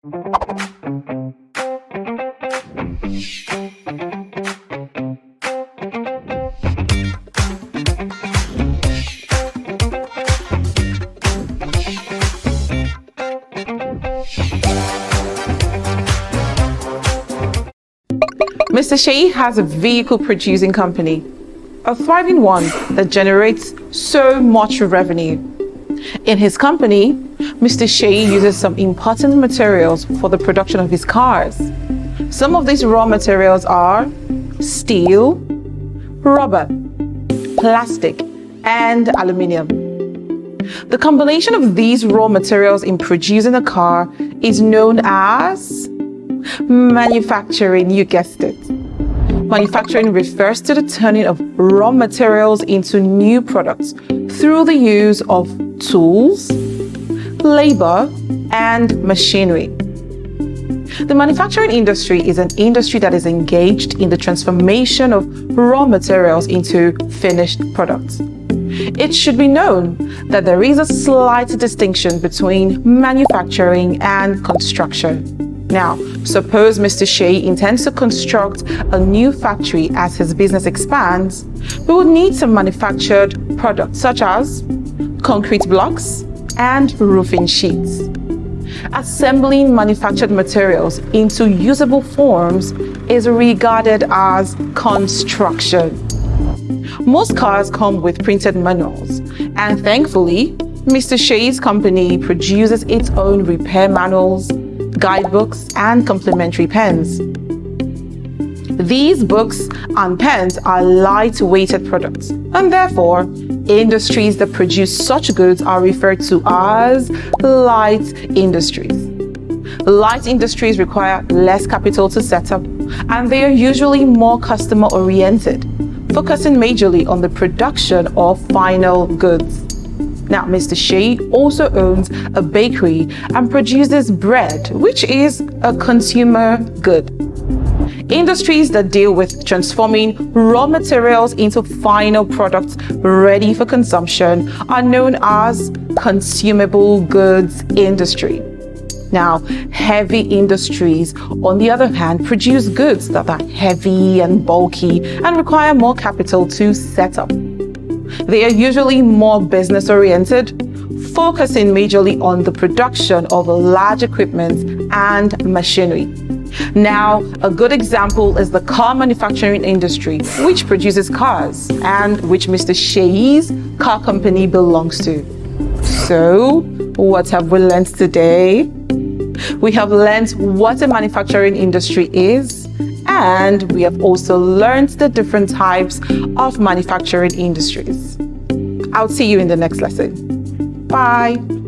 Mr. Sheyi has a vehicle producing company, a thriving one that generates so much revenue. In his company, Mr. Sheyi uses some important materials for the production of his cars. Some of these raw materials are steel, rubber, plastic, and aluminium. The combination of these raw materials in producing a car is known as manufacturing. You guessed it. Manufacturing refers to the turning of raw materials into new products through the use of tools, labor, and machinery. The manufacturing industry is an industry that is engaged in the transformation of raw materials into finished products. It should be known that there is a slight distinction between manufacturing and construction. Now, suppose Mr. Sheyi intends to construct a new factory as his business expands. We would need some manufactured products such as concrete blocks and roofing sheets. Assembling manufactured materials into usable forms is regarded as construction. Most cars come with printed manuals, and thankfully, Mr. Sheyi's company produces its own repair manuals, guidebooks, and complementary pens. These books and pens are light-weighted products, and therefore, industries that produce such goods are referred to as light industries. Light industries require less capital to set up, and they are usually more customer-oriented, focusing majorly on the production of final goods. Now, Mr. Sheyi also owns a bakery and produces bread, which is a consumer good. Industries that deal with transforming raw materials into final products ready for consumption are known as consumable goods industry. Now, heavy industries, on the other hand, produce goods that are heavy and bulky and require more capital to set up. They are usually more business-oriented, focusing majorly on the production of large equipment and machinery. Now, a good example is the car manufacturing industry, which produces cars and which Mr. Sheyi's car company belongs to. So, what have we learned today? We have learned what a manufacturing industry is, and we have also learned the different types of manufacturing industries. I'll see you in the next lesson. Bye.